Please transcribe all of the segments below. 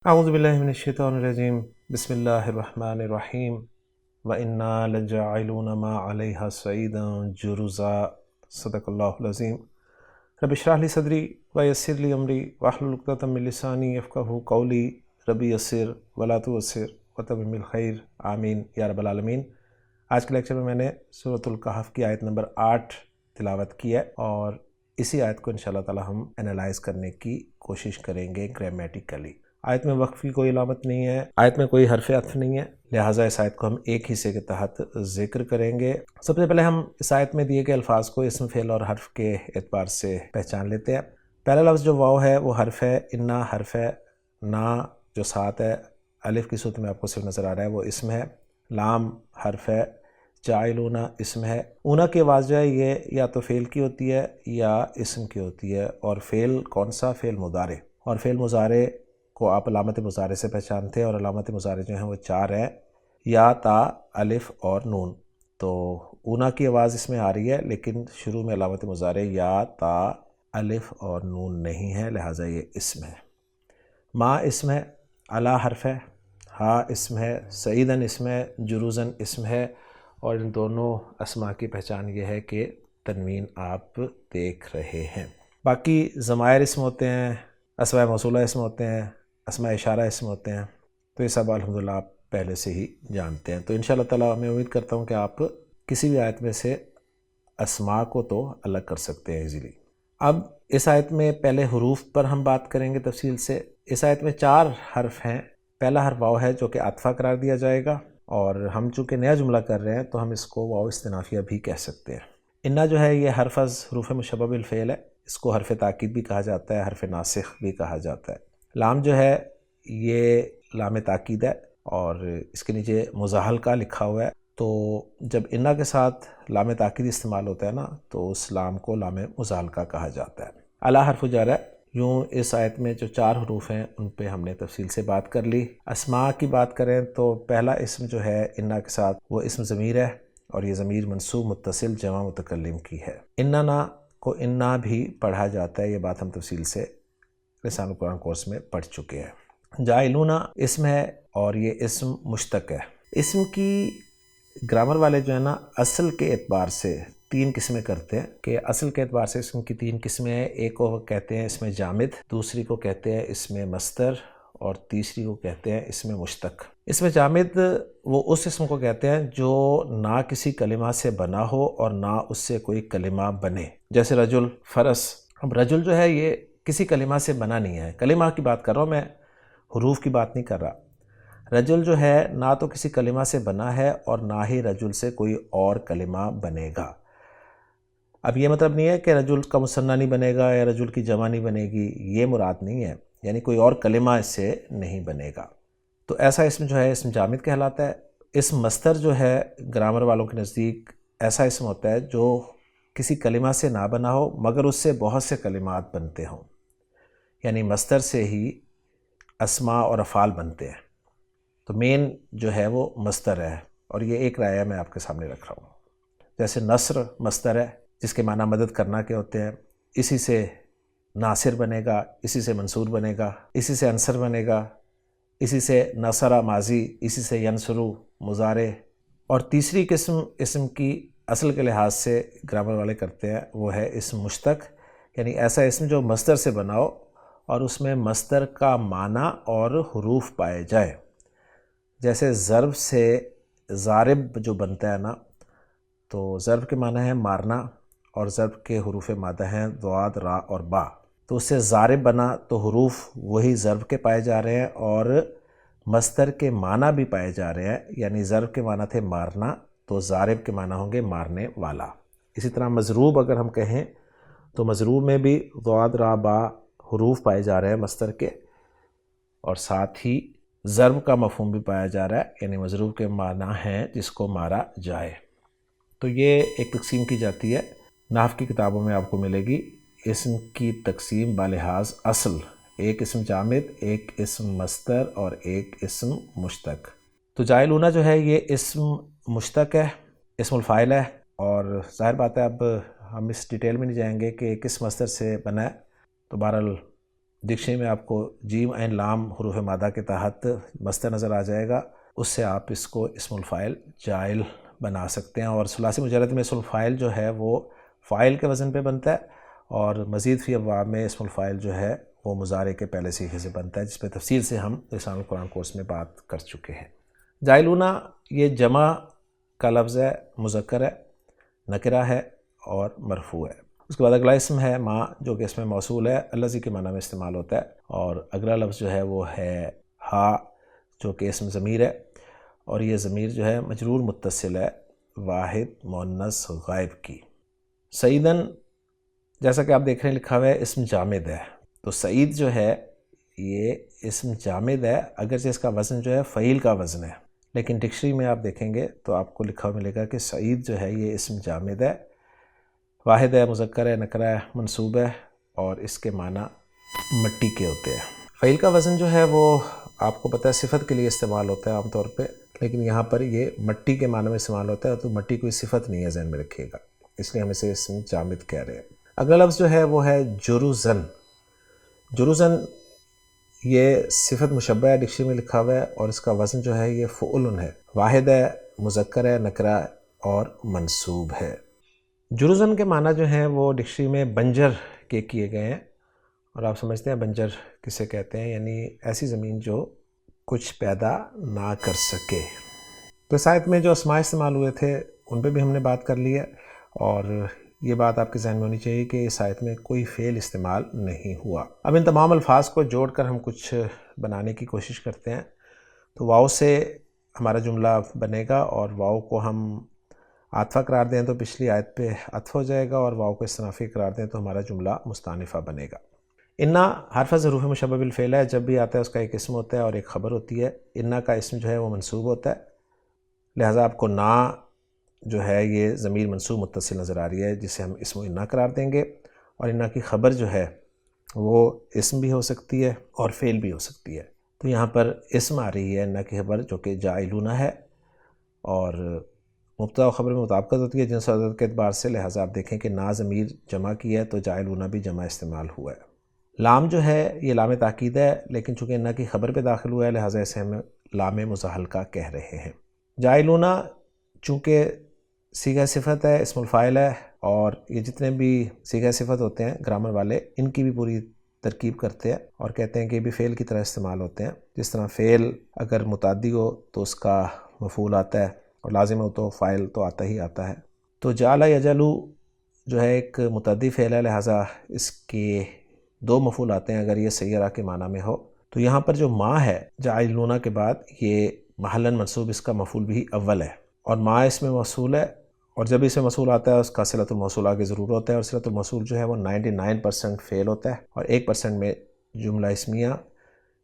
اعوذ باللہ من الشیطان الرجیم بسم اللہ الرحمن الرحیم وَإِنَّا لَجَاعِلُونَ مَا عَلَيْهَا صَعِيدًا جُرُزًا صدق اللہ العظیم۔ رب اشرح لی صدری ویسر لی امری واحلل عقدۃ من لسانی یفقہوا قولی ربی یسر ولا تعسر وتمم الخیر آمین یا رب العالمین۔ آج کے لیکچر میں نے سورۃ الکہف کی آیت نمبر 8 تلاوت کی ہے، اور اسی آیت کو انشاءاللہ تعالی ہم انالائز کرنے کی کوشش کریں گے گرامیٹیکلی۔ آیت میں وقف کی کوئی علامت نہیں ہے، آیت میں کوئی حرف عطف نہیں ہے، لہٰذا اس آیت کو ہم ایک حصے کے تحت ذکر کریں گے۔ سب سے پہلے ہم اس آیت میں دیے گئے الفاظ کو اسم، فعل اور حرف کے اعتبار سے پہچان لیتے ہیں۔ پہلا لفظ جو واو ہے وہ حرف ہے، انا حرف ہے، نا جو ساتھ ہے الف کی صورت میں آپ کو صرف نظر آ رہا ہے وہ اسم ہے، لام حرف ہے، جاعلون اسم ہے۔ اونا کی آواز جو ہے یہ یا تو فعل کی ہوتی ہے یا اسم کی ہوتی ہے، اور فعل کون سا؟ فعل مضارع، اور فعل مضارع کو آپ علامت مضارع سے پہچانتے ہیں، اور علامت مضارع جو ہیں وہ 4 ہیں، یا، تا، الف اور نون۔ تو اونا کی آواز اس میں آ رہی ہے، لیکن شروع میں علامت مضارع یا، تا، الف اور نون نہیں ہے، لہٰذا یہ اسم ہے۔ ما اسم ہے، علا حرف ہے، ہا اسم ہے، سعیدن اسم ہے، جروزن اسم ہے، اور ان دونوں اسماء کی پہچان یہ ہے کہ تنوین آپ دیکھ رہے ہیں۔ باقی ضمائر اسم ہوتے ہیں، اسماء موصولہ اسم ہوتے ہیں، اسماء اشارہ اسم ہوتے ہیں، تو یہ سب الحمدللہ آپ پہلے سے ہی جانتے ہیں۔ تو انشاءاللہ تعالیٰ میں امید کرتا ہوں کہ آپ کسی بھی آیت میں سے اسماء کو تو الگ کر سکتے ہیں ایزیلی۔ اب اس آیت میں پہلے حروف پر ہم بات کریں گے تفصیل سے۔ اس آیت میں 4 حرف ہیں۔ پہلا حرف واو ہے جو کہ عطفہ قرار دیا جائے گا، اور ہم چونکہ نیا جملہ کر رہے ہیں تو ہم اس کو واو استنافیہ بھی کہہ سکتے ہیں۔ انا جو ہے یہ حرف از حروف مشبہ بالفعل ہے، اس کو حرف تاکید بھی کہا جاتا ہے، حرف ناسخ بھی کہا جاتا ہے۔ لام جو ہے یہ لام تاکید ہے، اور اس کے نیچے مزاحل کا لکھا ہوا ہے، تو جب انا کے ساتھ لام تاکید استعمال ہوتا ہے نا تو اس لام کو لام مزاحل کا کہا جاتا ہے۔ اعلیٰ حرف جر ہے۔ یوں اس آیت میں جو 4 حروف ہیں ان پہ ہم نے تفصیل سے بات کر لی۔ اسماء کی بات کریں تو پہلا اسم جو ہے انا کے ساتھ وہ اسم ضمیر ہے، اور یہ ضمیر منصوب متصل جمع متکلم کی ہے۔ اننا کو انا بھی پڑھا جاتا ہے، یہ بات ہم تفصیل سے لسان القرآن کورس میں پڑھ چکے ہیں۔ جاعلون اسم ہے، اور یہ اسم مشتق ہے۔ اسم کی گرامر والے جو ہے نا اصل کے اعتبار سے 3 قسمیں کرتے ہیں، کہ اصل کے اعتبار سے اسم کی 3 قسمیں ہیں۔ ایک کو کہتے ہیں اسم جامد، دوسری کو کہتے ہیں اسم مصدر، اور تیسری کو کہتے ہیں اسم مشتق۔ اسم جامد وہ اس اسم کو کہتے ہیں جو نہ کسی کلمہ سے بنا ہو اور نہ اس سے کوئی کلمہ بنے، جیسے رجل، فرس۔ اب رجل جو ہے یہ کسی کلمہ سے بنا نہیں ہے، کلمہ کی بات کر رہا ہوں میں، حروف کی بات نہیں کر رہا۔ رجل جو ہے نہ تو کسی کلمہ سے بنا ہے اور نہ ہی رجل سے کوئی اور کلمہ بنے گا۔ اب یہ مطلب نہیں ہے کہ رجل کا مثنیٰ نہیں بنے گا یا رجل کی جمع نہیں بنے گی، یہ مراد نہیں ہے، یعنی کوئی اور کلمہ اس سے نہیں بنے گا۔ تو ایسا اسم جو ہے اسم جامد کہلاتا ہے۔ اسم مصدر جو ہے گرامر والوں کے نزدیک ایسا اسم ہوتا ہے جو کسی کلمہ سے نہ بنا ہو مگر اس سے بہت سے کلمات بنتے ہوں، یعنی مصدر سے ہی اسماء اور افعال بنتے ہیں۔ تو مین جو ہے وہ مصدر ہے، اور یہ ایک رائے میں آپ کے سامنے رکھ رہا ہوں۔ جیسے نصر مصدر ہے جس کے معنی مدد کرنا کے ہوتے ہیں، اسی سے ناصر بنے گا، اسی سے منصور بنے گا، اسی سے انصر بنے گا، اسی سے نصر ماضی، اسی سے ینصرو مضارع۔ اور تیسری قسم اسم کی اصل کے لحاظ سے گرامر والے کرتے ہیں وہ ہے اسم مشتق، یعنی ایسا اسم جو مصدر سے بنا ہو اور اس میں مصدر کا معنی اور حروف پائے جائے۔ جیسے ضرب سے ضارب جو بنتا ہے نا، تو ضرب کے معنی ہے مارنا، اور ضرب کے حروف مادہ ہیں ضاد، را اور با، تو اس سے ضارب بنا تو حروف وہی ضرب کے پائے جا رہے ہیں اور مصدر کے معنی بھی پائے جا رہے ہیں، یعنی ضرب کے معنی تھے مارنا تو ضارب کے معنی ہوں گے مارنے والا۔ اسی طرح مضروب اگر ہم کہیں تو مضروب میں بھی ضاد، را، با حروف پائے جا رہے ہیں مصدر کے، اور ساتھ ہی ضرب کا مفہوم بھی پایا جا رہا ہے، یعنی مضروب کے معنی ہیں جس کو مارا جائے۔ تو یہ ایک تقسیم کی جاتی ہے، نحو کی کتابوں میں آپ کو ملے گی۔ اسم کی تقسیم بالحاظ اصل، ایک اسم جامد، ایک اسم مصدر اور ایک اسم مشتق۔ تو جاعلون جو ہے یہ اسم مشتق ہے، اسم الفاعل ہے، اور ظاہر بات ہے اب ہم اس ڈیٹیل میں نہیں جائیں گے کہ کس مصدر سے بنا ہے، تو بہرحال ڈکشنری میں آپ کو جیم عین لام حروف مادہ کے تحت مصدر نظر آ جائے گا، اس سے آپ اس کو اسم الفاعل جاعل بنا سکتے ہیں۔ اور ثلاثی مجرد میں اسم الفاعل جو ہے وہ فاعل کے وزن پہ بنتا ہے، اور مزید فی ابواب میں اسم الفاعل جو ہے وہ مضارع کے پہلے صیغے سے بنتا ہے، جس پہ تفصیل سے ہم لسان القرآن کورس میں بات کر چکے ہیں۔ جاعلون یہ جمع کا لفظ ہے، مذکر ہے، نکرہ ہے اور مرفوع ہے۔ اس کے بعد اگلا اسم ہے ما، جو کہ اسم موصول ہے، الذی کے معنی میں استعمال ہوتا ہے، اور اگلا لفظ جو ہے وہ ہے ہا، جو کہ اسم ضمیر ہے، اور یہ ضمیر جو ہے مجرور متصل ہے واحد مؤنث غائب کی۔ سعیدن جیسا کہ آپ دیکھ رہے ہیں لکھا ہوا ہے اسم جامد ہے، تو سعید جو ہے یہ اسم جامد ہے، اگرچہ اس کا وزن جو ہے فعیل کا وزن ہے، لیکن ڈکشنری میں آپ دیکھیں گے تو آپ کو لکھا ہوا ملے گا کہ سعید جو ہے یہ اسم جامد ہے، واحد ہے، مذکر ہے، نکرہ ہے، منصوب ہے، اور اس کے معنی مٹی کے ہوتے ہیں۔ فعیل کا وزن جو ہے وہ آپ کو پتہ ہے صفت کے لیے استعمال ہوتا ہے عام طور پہ، لیکن یہاں پر یہ مٹی کے معنی میں استعمال ہوتا ہے، تو مٹی کوئی صفت نہیں ہے، ذہن میں رکھیے گا، اس لیے ہم اسے اسم جامد کہہ رہے ہیں۔ اگلا لفظ جو ہے وہ ہے جروزن۔ جروزن یہ صفت مشبہ ہے، ڈکشنری میں لکھا ہوا ہے، اور اس کا وزن جو ہے یہ فعل ہے، واحد ہے، مذکر ہے، نکرہ اور منصوب ہے۔ جروزن کے معنی جو ہیں وہ ڈکشنری میں بنجر کے کیے گئے ہیں، اور آپ سمجھتے ہیں بنجر کسے کہتے ہیں، یعنی ایسی زمین جو کچھ پیدا نہ کر سکے۔ تو اس آیت میں جو اسماء استعمال ہوئے تھے ان پہ بھی ہم نے بات کر لی ہے، اور یہ بات آپ کے ذہن میں ہونی چاہیے کہ اس آیت میں کوئی فعل استعمال نہیں ہوا۔ اب ان تمام الفاظ کو جوڑ کر ہم کچھ بنانے کی کوشش کرتے ہیں۔ تو واؤ سے ہمارا جملہ بنے گا، اور واؤ کو ہم عاطفہ قرار دیں تو پچھلی آیت پہ عطف ہو جائے گا، اور واؤ کو استنافی قرار دیں تو ہمارا جملہ مستانفہ بنے گا۔ انا حرف ظروف مشبہ بالفعل ہے، جب بھی آتا ہے اس کا ایک اسم ہوتا ہے اور ایک خبر ہوتی ہے۔ انا کا اسم جو ہے وہ منصوب ہوتا ہے، لہٰذا آپ کو نا جو ہے یہ ضمیر منصوب متصل نظر آ رہی ہے، جسے ہم اسم انا قرار دیں گے، اور انا کی خبر جو ہے وہ اسم بھی ہو سکتی ہے اور فعل بھی ہو سکتی ہے۔ تو یہاں پر اسم آ رہی ہے انا کی خبر، جو کہ جاعلون ہے، اور مبتدا و خبر میں مطابقت ہوتی ہے جنس و عدد کے اعتبار سے، لہٰذا آپ دیکھیں کہ نا ضمیر جمع کی ہے تو جاعلون بھی جمع استعمال ہوا ہے۔ لام جو ہے یہ لام تاکید ہے، لیکن چونکہ انا کی خبر پہ داخل ہوا ہے لہٰذا اسے ہم لام مزاحلقہ کہہ رہے ہیں۔ جاعلون چونکہ صیغہ صفت ہے، اسم الفاعل ہے، اور یہ جتنے بھی صیغہ صفت ہوتے ہیں گرامر والے ان کی بھی پوری ترکیب کرتے ہیں اور کہتے ہیں کہ یہ بھی فعل کی طرح استعمال ہوتے ہیں۔ جس طرح فعل اگر متعدی ہو تو اس کا مفعول آتا ہے، اور لازم ہو تو فاعل تو آتا ہی آتا ہے۔ تو جعل یجعلو جو ہے ایک متعدی فعل ہے، لہٰذا اس کے دو مفعول آتے ہیں اگر یہ سیرہ کے معنی میں ہو۔ تو یہاں پر جو ما ہے جاعلون کے بعد، یہ محلاً منصوب اس کا مفعول بھی اول ہے، اور ما اس میں موصول ہے، اور جب اس میں موصول آتا ہے اس کا صلۃ الموصول آگے ضرور ہوتا ہے، اور صلۃ الموصول جو ہے وہ 99% فعل ہوتا ہے، اور 1% میں جملہ اسمیہ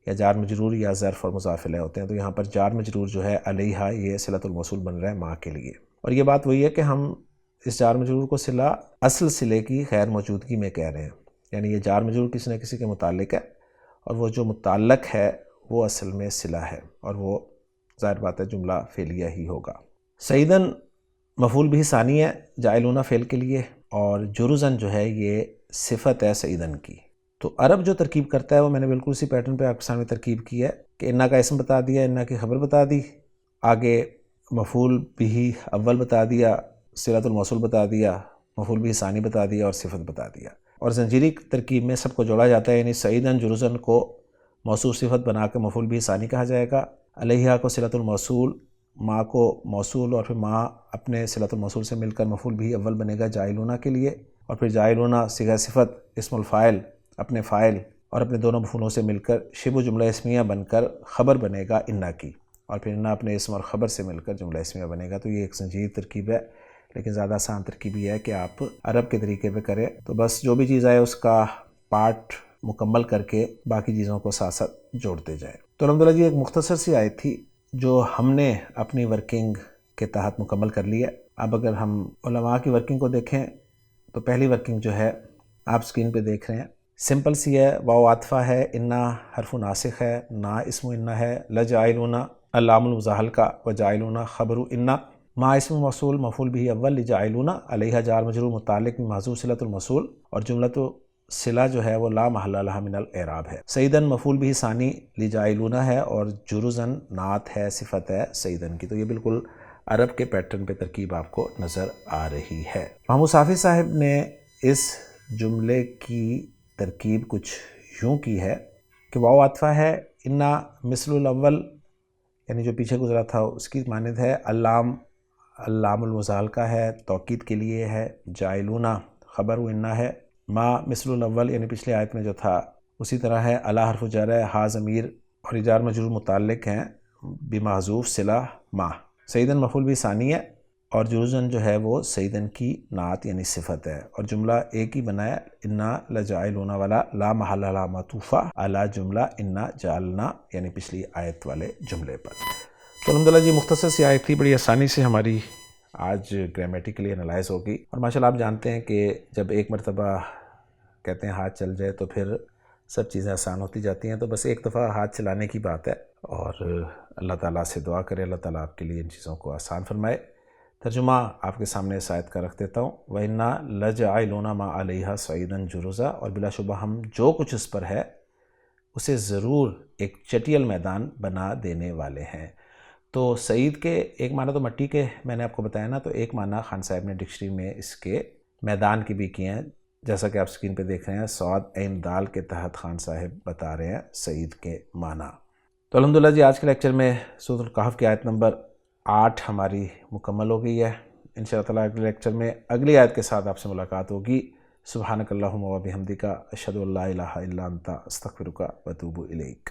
یا جار مجرور یا ظرف اور مضاف الیہ ہوتے ہیں۔ تو یہاں پر جار مجرور جو ہے علیہا، یہ صلۃ الموصول بن رہا ہے ما کے لیے، اور یہ بات وہی ہے کہ ہم اس جار مجرور کو صلہ اصل صلے کی غیر موجودگی میں کہہ رہے ہیں، یعنی یہ جار مجرور کسی نہ کسی کے متعلق ہے، اور وہ جو متعلق ہے وہ اصل میں صلہ ہے، اور وہ ظاہر بات ہے جملہ فعلیہ ہی ہوگا۔ سعیدن مفعول بھی ثانی ہے جاعلون فعل کے لیے، اور جرزن جو ہے یہ صفت ہے سعیدن کی۔ تو عرب جو ترکیب کرتا ہے وہ میں نے بالکل اسی پیٹرن پہ آپ کے سامنے ترکیب کی ہے کہ انا کا اسم بتا دیا، انا کی خبر بتا دی، آگے مفعول بھی اول بتا دیا، صلۃ الموصول بتا دیا، مفعول بھی ثانی بتا دیا، اور صفت بتا دیا، اور زنجیری ترکیب میں سب کو جوڑا جاتا ہے، یعنی سعیدن جرزن کو موصوف صفت بنا کے مفعول بھی ثانی کہا جائے گا، علیہا کو صلۃ الموصول، ما کو موصول، اور پھر ما اپنے صلۃ الموصول سے مل کر مفعول بھی اول بنے گا جاعلون کے لیے، اور پھر جاعلون صیغہ صفت، اسم الفاعل اپنے فاعل اور اپنے دونوں مفعولوں سے مل کر شبہ جملہ اسمیہ بن کر خبر بنے گا انا کی، اور پھر انا اپنے اسم اور خبر سے مل کر جملہ اسمیہ بنے گا۔ تو یہ ایک زنجیری ترکیب ہے، لیکن زیادہ آسان ترکیب یہ ہے کہ آپ عرب کے طریقے پہ کریں، تو بس جو بھی چیز آئے اس کا پارٹ مکمل کر کے باقی چیزوں کو ساتھ ساتھ جوڑتے جائیں۔ تو الحمدللہ جی ایک مختصر سی آیت تھی جو ہم نے اپنی ورکنگ کے تحت مکمل کر لی ہے۔ اب اگر ہم علماء کی ورکنگ کو دیکھیں تو پہلی ورکنگ جو ہے آپ سکرین پہ دیکھ رہے ہیں، سمپل سی ہے، واو عاطفہ ہے، انا حرف ناسخ ہے، نا اسم انا ہے، لجاعلون اللام المزاحلقہ وجاعلون خبر انا، ما اسم موصول مفعول بھی اول لجاعلون، علیہا جار مجرور متعلق محذوف صلۃ الموصول، اور جملۃ صلہ جو ہے وہ لا محل لہا من الاعراب ہے۔ سیدن مفعول بھی ثانی لجاعلون ہے، اور جرزن نعت ہے، صفت ہے سیدن کی۔ تو یہ بالکل عرب کے پیٹرن پہ ترکیب آپ کو نظر آ رہی ہے۔ محمود حافظ صاحب نے اس جملے کی ترکیب کچھ یوں کی ہے کہ واو عطفہ ہے، انا مثل الاول یعنی جو پیچھے گزرا تھا اس کی مانند ہے، اللام المزالکہ ہے، توکید کے لیے ہے، جائلونا خبر و انا ہے، ما مثل الاول یعنی پچھلے آیت میں جو تھا اسی طرح ہے، الا حرف جر ہے، ہا ضمیر اور جار مجرور متعلق ہیں بمحذوف صلہ ما۔ سیدن مفعول بھی ثانی ہے، اور جرزن جو ہے وہ سیدن کی نعت یعنی صفت ہے، اور جملہ ایک ہی بنا ہے، انا لجاعلون والا لا محل لہا معطوفہ علی جملہ انا جعلنا یعنی پچھلی آیت والے جملے پر۔ تو الحمدللہ جی مختصر سی آیت تھی، بڑی آسانی سے ہماری آج گرامیٹیکلی انالائز ہوگی، اور ماشاءاللہ آپ جانتے ہیں کہ جب ایک مرتبہ کہتے ہیں ہاتھ چل جائے تو پھر سب چیزیں آسان ہوتی جاتی ہیں، تو بس ایک دفعہ ہاتھ چلانے کی بات ہے، اور اللہ تعالیٰ سے دعا کرے اللہ تعالیٰ آپ کے لیے ان چیزوں کو آسان فرمائے۔ ترجمہ آپ کے سامنے اس آیت کا رکھ دیتا ہوں، وَإِنَّا لَجَعِلُونَ مَا عَلَيْهَا صَعِيدًا جُرُزًا، اور بلا شبہ ہم جو کچھ اس پر ہے اسے ضرور ایک چٹیل میدان بنا دینے والے ہیں۔ تو سعید کے ایک معنی تو مٹی کے میں نے آپ کو بتایا نا، تو ایک معنی خان صاحب نے ڈکشنری میں اس کے میدان کی بھی کیے ہیں، جیسا کہ آپ سکرین پہ دیکھ رہے ہیں، صاد عین دال کے تحت خان صاحب بتا رہے ہیں سعید کے معنی۔ تو الحمدللہ جی آج کے لیکچر میں سورۃ الکہف کی آیت نمبر 8 ہماری مکمل ہو گئی ہے۔ انشاءاللہ تعالیٰ اگلے لیکچر میں اگلی آیت کے ساتھ آپ سے ملاقات ہوگی۔ سبحانک اللہم و بحمدک، اشہد ان لا الہ الا انت، استغفرک و اتوب الیک۔